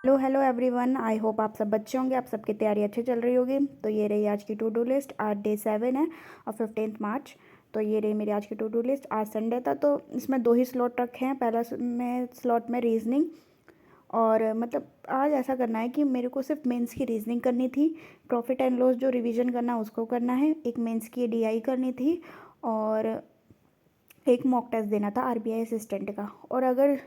Hello everyone. I hope आप सब बच्चे होंगे, आप सबकी तैयारी अच्छी चल रही होगी। तो ये रही आज की टू डू लिस्ट। आज डे 7 है और 15 मार्च। तो ये रही मेरी आज की टू डू लिस्ट। आज संडे था तो इसमें दो ही स्लॉट रखे हैं। पहला में स्लॉट में रीजनिंग, और मतलब आज ऐसा करना है कि मेरे को सिर्फ मेंस की रीजनिंग करनी थी। प्रॉफिट एंड लॉस जो रिवीजन करना है उसको करना है। एक मेंस की डीआई करनी थी और एक मॉक टेस्ट देना था आरबीआई असिस्टेंट का। और अगर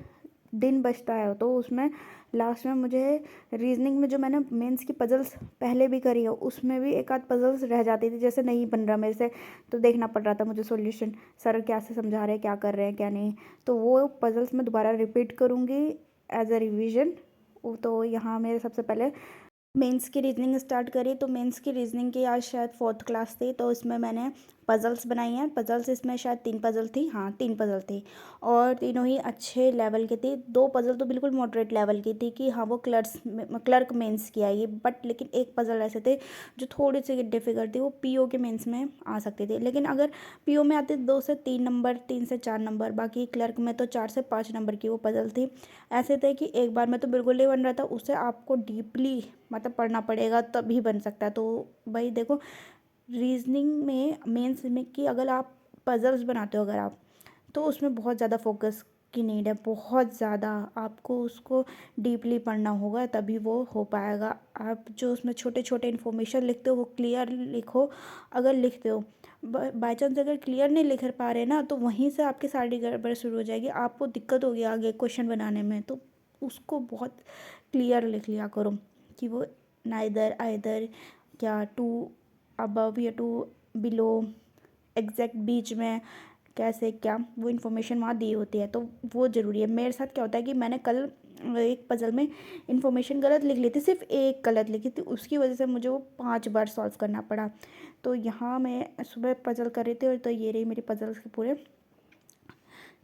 दिन बचता है तो उसमें लास्ट में मुझे रीजनिंग में जो मैंने मेंस की पजल्स पहले भी करी है उसमें भी एक आध पजल्स रह जाती थी, जैसे नहीं बन रहा मेरे से तो देखना पड़ रहा था मुझे सॉल्यूशन, सर क्या से समझा रहे हैं, क्या कर रहे हैं क्या नहीं। तो वो पजल्स मैं दोबारा रिपीट करूँगी एज अ रिविजन। तो यहाँ मेरे सबसे पहले मेंस की रीजनिंग स्टार्ट करी। तो मेंस की रीजनिंग की आज शायद 4th क्लास थी, तो इसमें मैंने पजल्स बनाई हैं। पजल्स इसमें शायद 3 पजल थी, हाँ 3 पजल थी और तीनों ही अच्छे लेवल की थी। 2 पजल तो बिल्कुल मॉडरेट लेवल की थी कि हाँ वो क्लर्क मेंस की आएगी, बट लेकिन एक पजल ऐसे थे जो थोड़ी सी डिफिकल्ट थी, वो पीओ के मेंस में आ सकती थी। लेकिन अगर पीओ में आती 2 से 3 नंबर, 3 से 4 नंबर, बाकी क्लर्क में तो 4 से 5 नंबर की वो पजल थी। ऐसे थे कि एक बार में तो बिल्कुल नहीं बन रहा था, उससे आपको डीपली मतलब पढ़ना पड़ेगा तभी बन सकता है। तो भाई देखो, रीजनिंग में मेंस में कि अगर आप पजल्स बनाते हो अगर आप, तो उसमें बहुत ज़्यादा फोकस की नीड है, बहुत ज़्यादा आपको उसको डीपली पढ़ना होगा तभी वो हो पाएगा। आप जो उसमें छोटे छोटे इन्फॉर्मेशन लिखते हो वो क्लियर लिखो। अगर लिखते हो बाई चांस अगर क्लियर नहीं लिख पा रहे ना, तो वहीं से आपकी सारी गड़बड़ शुरू हो जाएगी, आपको दिक्कत होगी आगे क्वेश्चन बनाने में। तो उसको बहुत क्लियर लिख लिया करो कि वो नाइदर आइदर, क्या टू अबव या टू बिलो, एग्जैक्ट बीच में कैसे क्या, वो इन्फॉर्मेशन वहाँ दी होती है। तो वो ज़रूरी है। मेरे साथ क्या होता है कि मैंने कल एक पजल में इन्फॉर्मेशन गलत लिख ली थी, सिर्फ एक गलत लिखी थी, उसकी वजह से मुझे वो 5 बार सॉल्व करना पड़ा। तो यहाँ मैं सुबह पजल कर रही थी और तो ये रही मेरी पजल्स के पूरे।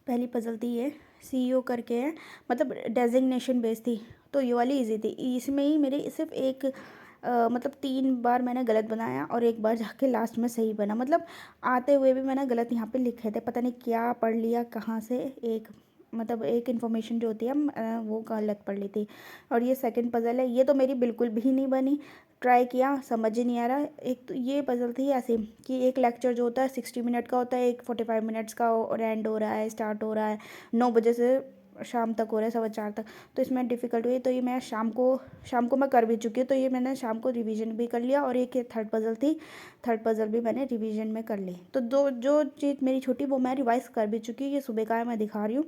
पहली पजल थी ये सीईओ करके है, मतलब डेजिग्नेशन बेस्ड थी। तो ये वाली इजी थी, इसमें ही मेरे सिर्फ एक मतलब 3 बार मैंने गलत बनाया और एक बार जाके लास्ट में सही बना। मतलब आते हुए भी मैंने गलत यहाँ पे लिखे थे, पता नहीं क्या पढ़ लिया कहाँ से, एक मतलब एक इन्फॉर्मेशन जो होती है वो गलत पढ़ ली थी। और ये सेकंड पजल है, ये तो मेरी बिल्कुल भी नहीं बनी। ट्राई किया, समझ ही नहीं आ रहा। एक तो ये पजल थी ऐसी कि एक लेक्चर जो होता है 60 मिनट का होता है, एक 45 मिनट्स का और एंड हो रहा है, स्टार्ट हो रहा है 9 बजे से शाम तक हो रहा है 4:15 तक। तो इसमें डिफ़िकल्ट हुई, तो ये मैं शाम को मैं कर भी चुकी हूँ। तो ये मैंने शाम को रिवीजन भी कर लिया और एक ये थर्ड पजल थी, थर्ड पजल भी मैंने रिवीजन में कर ली। तो दो जो चीज़ मेरी छोटी वो मैं रिवाइज़ कर भी चुकी हूँ, ये सुबह का है मैं दिखा रही हूँ।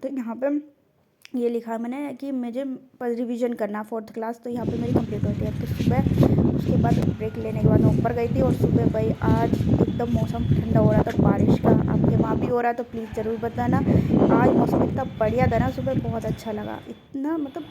तो यहाँ पे ये लिखा है मैंने कि मुझे रिवीजन करना 4th क्लास, तो यहाँ पे मेरी कंप्लीट होती है। तो सुबह उसके बाद ब्रेक लेने के बाद मैं ऊपर गई थी और सुबह भाई आज एकदम मौसम ठंडा हो रहा था बारिश का। आपके वहाँ भी हो रहा है तो प्लीज़ ज़रूर बताना। आज मौसम इतना बढ़िया था ना, सुबह बहुत अच्छा लगा, इतना मतलब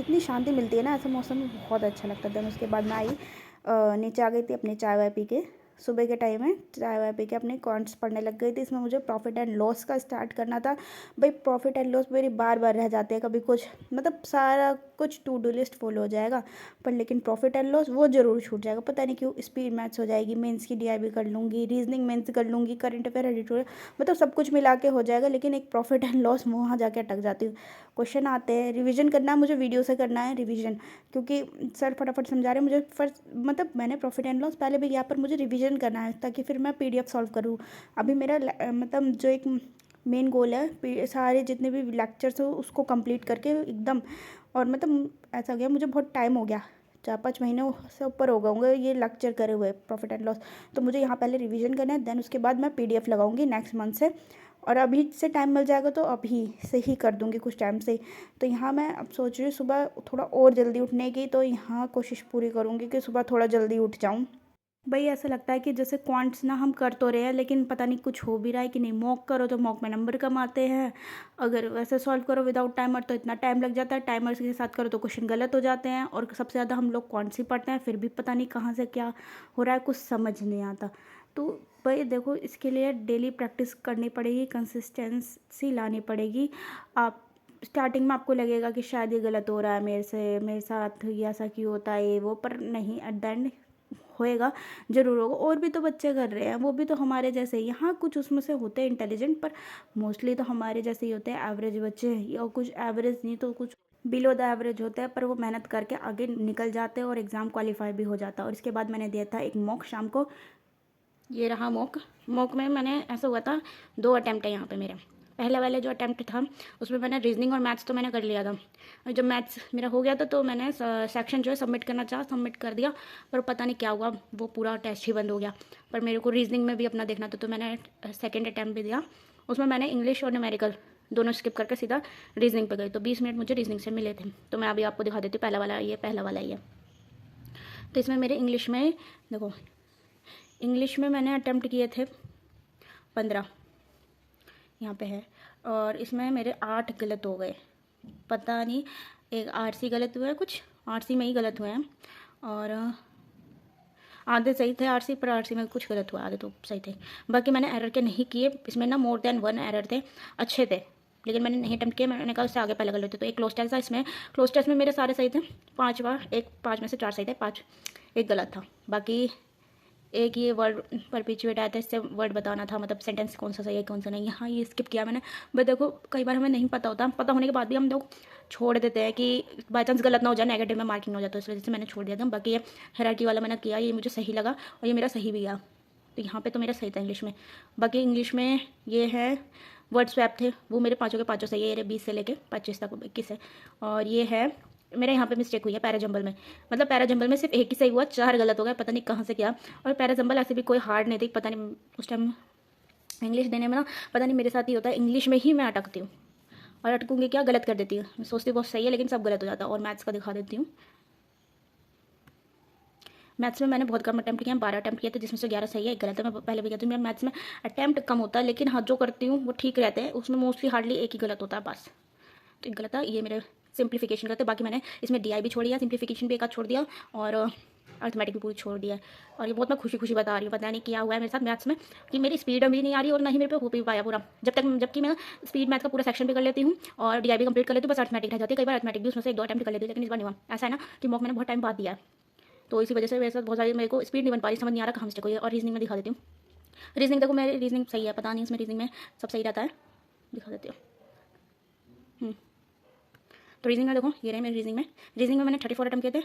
इतनी शांति मिलती है ना ऐसे मौसम में, बहुत अच्छा लगता है। देन उसके बाद मैं आई नीचे आ गई थी अपनी चाय वाय पी के। सुबह के टाइम में चाय वाय पी के अपने अकाउंट्स पढ़ने लग गई थी। इसमें मुझे प्रॉफिट एंड लॉस का स्टार्ट करना था। भाई प्रॉफिट एंड लॉस मेरी बार बार रह जाते हैं, कभी कुछ मतलब सारा कुछ टू डू लिस्ट फॉलो हो जाएगा, पर लेकिन प्रॉफिट एंड लॉस वो ज़रूर छूट जाएगा, पता नहीं क्यों। स्पीड मैथ्स हो जाएगी, मेंस की डीआई भी कर लूँगी, रीजनिंग मेंस कर लूँगी, करंट अफेयर एडिटोरियल, मतलब सब कुछ मिला के हो जाएगा, लेकिन एक प्रॉफिट एंड लॉस वहाँ जाके अटक जाती हूँ। क्वेश्चन आते हैं, रिविजन करना है मुझे, वीडियो से करना है रिविजन, क्योंकि सर फटाफट समझा रहे हैं मुझे। फर्स्ट मतलब मैंने प्रॉफिट एंड लॉस पहले भी किया, पर मुझे रिविजन करना है ताकि फिर मैं पीडीएफ सॉल्व करूँ। अभी मेरा मतलब जो एक मेन गोल है सारे जितने भी लेक्चर्स हो उसको कंप्लीट करके एकदम। और मतलब ऐसा हो गया, मुझे बहुत टाइम हो गया, 4-5 महीने से ऊपर हो गए होंगे ये लेक्चर करे हुए प्रॉफिट एंड लॉस। तो मुझे यहाँ पहले रिवीजन करना है, देन उसके बाद मैं पीडीएफ लगाऊंगी नेक्स्ट मंथ से। और अभी से टाइम मिल जाएगा तो अभी से ही कर दूंगी कुछ टाइम से। तो यहाँ मैं अब सोच रही हूँ सुबह थोड़ा और जल्दी उठने की, तो यहाँ कोशिश पूरी करूँगी कि सुबह थोड़ा जल्दी उठ जाऊँ। भाई ऐसा लगता है कि जैसे क्वांट्स ना हम कर तो रहे हैं, लेकिन पता नहीं कुछ हो भी रहा है कि नहीं। मॉक करो तो मॉक में नंबर कम आते हैं, अगर वैसे सॉल्व करो विदाउट टाइमर तो इतना टाइम लग जाता है, टाइमर के साथ करो तो क्वेश्चन गलत हो जाते हैं। और सबसे ज़्यादा हम लोग क्वांट्स ही पढ़ते हैं, फिर भी पता नहीं कहाँ से क्या हो रहा है, कुछ समझ नहीं आता। तो भाई देखो, इसके लिए डेली प्रैक्टिस करनी पड़ेगी, कंसिस्टेंसी लानी पड़ेगी। आप स्टार्टिंग में आपको लगेगा कि शायद ये गलत हो रहा है मेरे से, मेरे साथ ये ऐसा क्यों होता है ये वो, पर नहीं, एट द एंड होएगा, ज़रूर होगा। और भी तो बच्चे कर रहे हैं, वो भी तो हमारे जैसे ही। हाँ, कुछ उसमें से होते हैं इंटेलिजेंट, पर मोस्टली तो हमारे जैसे ही होते हैं, एवरेज बच्चे, या कुछ एवरेज नहीं तो कुछ बिलो द एवरेज होता है, पर वो मेहनत करके आगे निकल जाते हैं और एग्ज़ाम क्वालिफाई भी हो जाता है। और इसके बाद मैंने दिया था एक मॉक शाम को, ये रहा मॉक। मॉक में मैंने ऐसा हुआ था, 2 अटैम्प्ट है यहाँ पे मेरे। पहले वाले जो अटैम्प्ट था उसमें मैंने रीजनिंग और मैथ्स तो मैंने कर लिया था, और जब मैथ्स मेरा हो गया था तो मैंने सेक्शन जो है सबमिट करना चाहा, सबमिट कर दिया, पर पता नहीं क्या हुआ, वो पूरा टेस्ट ही बंद हो गया। पर मेरे को रीजनिंग में भी अपना देखना था, तो मैंने सेकेंड अटैम्प्ट भी दिया। उसमें मैंने इंग्लिश और न्यूमेरिकल दोनों स्किप करके सीधा रीजनिंग पे गई, तो 20 मिनट मुझे रीजनिंग से मिले थे। तो मैं अभी आपको दिखा देती हूँ, पहला वाला ये, पहला वाला ये। तो इसमें मेरे इंग्लिश में देखो, इंग्लिश में मैंने अटैम्प्ट किए थे 15, यहाँ पे है, और इसमें मेरे 8 गलत हो गए। पता नहीं, एक आरसी गलत हुआ है, कुछ आरसी में ही गलत हुए हैं, और आधे सही थे आरसी, पर आरसी में कुछ गलत हुआ, आधे तो सही थे। बाकी मैंने एरर के नहीं किए, इसमें ना मोर देन 1 एरर थे, अच्छे थे, लेकिन मैंने नहीं अटैम्प्ट किया। मैंने कहा उससे आगे पहले कर लेते। तो एक क्लोज टेस्ट था, इसमें क्लोज टेस्ट में मेरे सारे सही थे, 5 बार, एक 5 में से 4 सही थे, 5 एक गलत था। बाकी एक ये वर्ड परपिचुएट आया था, इससे वर्ड बताना था, मतलब सेंटेंस कौन सा सही है कौन सा नहीं। यहाँ ये स्किप किया मैंने। बट देखो, कई बार हमें नहीं पता होता, पता होने के बाद भी हम लोग छोड़ देते हैं कि बाई चांस गलत ना हो जाए, नेगेटिव में मार्किंग ना हो जाए, तो इस वजह से मैंने छोड़ दिया था। बाकी ये हायरार्की वाला मैंने किया, ये मुझे सही लगा और ये मेरा सही भी गया। तो यहाँ पे तो मेरा सही था इंग्लिश में। बाकी इंग्लिश में ये है वर्ड स्वैप थे, वो मेरे पाँचों के पाँचों सही है, ये 20 से लेके 25 तक, 21 है। और ये है मेरे यहाँ पे मिस्टेक हुई है पैराजंबल में, मतलब पैराजंबल में सिर्फ एक ही सही हुआ, 4 गलत हो गए, पता नहीं कहाँ से किया। और पैराजंबल ऐसे भी कोई हार्ड नहीं थी, पता नहीं उस टाइम इंग्लिश देने में ना, पता नहीं मेरे साथ ही होता है, इंग्लिश में ही मैं अटकती हूँ, और अटकूँगी क्या, गलत कर देती हूँ। मैं सोचती हूँ बहुत सही है, लेकिन सब गलत हो जाता है। और मैथ्स का दिखा देती हूँ। मैथ्स में मैंने बहुत कम अटैम्प्ट किया, 12 अटैम्प्ट किए थे, जिसमें से 11 सही है, एक गलत है। मैं पहले भी कहती हूँ मेरा मैथ्स में अटैम्प्ट कम होता है, लेकिन हाँ जो करती हूँ वो ठीक रहते हैं, उसमें मोस्टली हार्डली एक ही गलत होता है बस। तो एक गलत था, ये मेरे सिंप्लीफिकेशन करते। बाकी मैंने इसमें डीआई भी छोड़ दिया, सिंप्लीफिकेशन भी एक आध छोड़ दिया, और अर्थमेटिक भी पूरी छोड़ दिया है। और ये बहुत मैं खुशी खुशी बता रही हूँ, पता नहीं क्या हुआ है मेरे साथ मैथ्स में, कि मेरी स्पीड भी नहीं आ रही और ना ही मेरे पे हो भी पाया पूरा, जबकि मैं स्पीड मैथ का पूरा सेक्शन भी कर लेती हूँ और डीआई भी कंप्लीट कर लेती हूँ, बस अर्थमेटिक रह जाती है। कई बार अर्थमेटिक भी उसमें से 1-2 अटैम्प्ट कर लेती हूँ, लेकिन इस बार नहीं हुआ। ऐसा है ना कि मॉक मैंने बहुत टाइम बाद दिया है, तो इसी वजह से मेरे साथ बहुत सारी, मेरे को स्पीड नहीं बन पा रही, समझ नहीं आ रहा कहाँ मिस्टेक हुई है। और रीजनिंग में दिखा देती हूँ। रीजनिंग देखो, मेरी रीजनिंग सही है, पता नहीं इसमें रीजनिंग में सब सही रहता है, दिखा देती हूँ। तो रीजनिंग में देखो, ये रहे मेरी रीजनिंग में मैंने 34 अटैम्प्ट किए थे,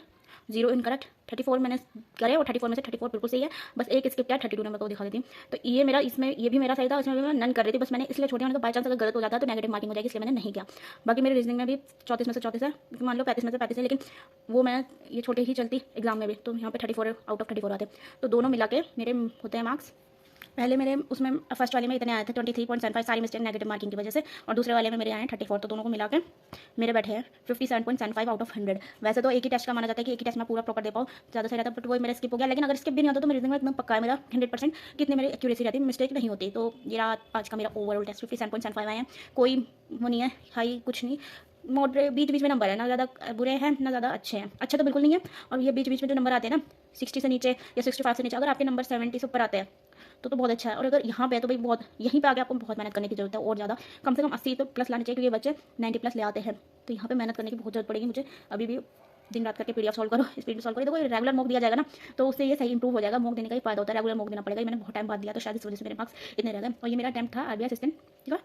0 इनकरेक्ट, 34 मैंने करे, और 34 में से 34 बिल्कुल सही है, बस एक स्किप किया, 32 नंबर को दिखा देती हूँ। तो ये मेरा, इसमें ये भी मेरा सही था, इसमें भी मैं नन कर रही थी, बस मैंने इसलिए छोड़ दिया, मैंने कहा बाई चांस अगर गलत हो जाता है तो नेगेटिव मार्किंग हो जाएगी, इसलिए मैंने नहीं किया। बाकी मेरी रीजनिंग में भी 34 में से 34 है, मान लो 35 में से 35 है, लेकिन वो मैं ये छोटे ही चलती एग्जाम में भी, तो यहाँ पे 34 आउट ऑफ 34 आते। तो दोनों मिला के मेरे होते हैं मार्क्स। पहले मेरे उसमें फर्स्ट वाले में इतने आए थे 23.75, सारी मिस्टेक नेगेटिव मार्किंग की वजह से, और दूसरे वाले में मेरे आए 34, तो दोनों को मिला के मेरे बैठे हैं 57.75 आउट ऑफ 100। वैसे तो एक ही टेस्ट का माना जाता है कि एक ही टेस्ट में पूरा प्रॉपर दे पाऊँ, ज़्यादा सही रहता है, बट वो मेरा स्किप हो गया। लेकिन अगर स्किप भी नहीं होता तो मेरे रीजनिंग में एकदम पक्का है मेरा 100% कितनी मेरी एक्यूरेसी रहती है, मिस्टेक नहीं होती। तो ये रहा आज का मेरा ओवरऑल टेस्ट, 57.75 आए हैं, कोई वो नहीं है हाई, कुछ नहीं, मॉडरेट बीच बीच में नंबर है, ना ज़्यादा बुरे हैं ना ज़्यादा अच्छे हैं, अच्छे तो बिल्कुल नहीं है। और ये बीच बीच में जो नंबर आते हैं ना 60 से नीचे या 65 से नीचे, अगर आपके नंबर 70 से ऊपर आते हैं तो बहुत अच्छा है। और अगर यहाँ पे है तो भाई बहुत, यहीं पे आगे आपको बहुत मेहनत करने की जरूरत है, और ज़्यादा, कम से कम 80 तो प्लस लाने चाहिए, क्योंकि ये बच्चे 90 प्लस ले आते हैं। तो यहाँ पे मेहनत करने की बहुत जरूरत पड़ेगी मुझे, अभी भी दिन रात करके पीडीएफ सॉल्व करो, स्पीड में सॉल्व करो। देखो रेगुलर मॉक दिया जाएगा ना, तो उससे ये सही इंप्रूव हो जाएगा। मॉक देने का ही फायदा होता है, रेगुलर मॉक देना पड़ेगा। मैंने बहुत टाइम बाद दिया, तो शायद इस वजह से मेरे मार्क्स इतने रह गए। और ये मेरा अटैम्प्ट था आरबीआई असिस्टेंट, ठीक है,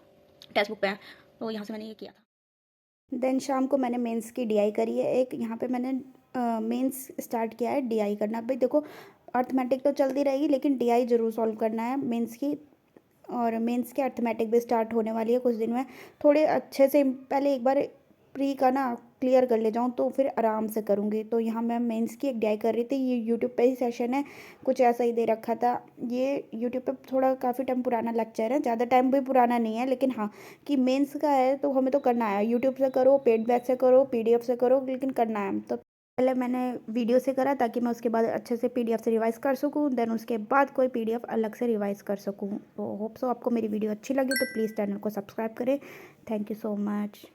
टेक्स्ट बुक पे है, तो यहाँ से मैंने ये किया था। देन शाम को मैंने मेंस की डीआई करी है एक, यहाँ पे मैंने मेंस स्टार्ट किया है डीआई करना। भाई देखो, अर्थमेटिक तो चलती रहेगी, लेकिन डीआई ज़रूर सॉल्व करना है मेंस की। और मेंस के अर्थमेटिक भी स्टार्ट होने वाली है कुछ दिन में, थोड़े अच्छे से पहले एक बार प्री का ना क्लियर कर ले जाऊँ, तो फिर आराम से करूँगी। तो यहाँ मैं मेंस की एक डीआई कर रही थी, ये यूट्यूब पे ही सेशन है, कुछ ऐसा ही दे रखा था। ये यूट्यूब पे थोड़ा काफ़ी टाइम पुराना लेक्चर है, ज़्यादा टाइम भी पुराना नहीं है, लेकिन हाँ कि मेंस का है तो हमें तो करना है, यूट्यूब से करो, पेड बैच से करो, पीडीएफ से करो, लेकिन करना है। तो पहले मैंने वीडियो से करा, ताकि मैं उसके बाद अच्छे से पीडीएफ से रिवाइज़ कर सकूँ, देन उसके बाद कोई पीडीएफ अलग से रिवाइज़ कर सकूँ। तो होप सो आपको मेरी वीडियो अच्छी लगी, तो प्लीज़ चैनल को सब्सक्राइब करें। Thank you so much.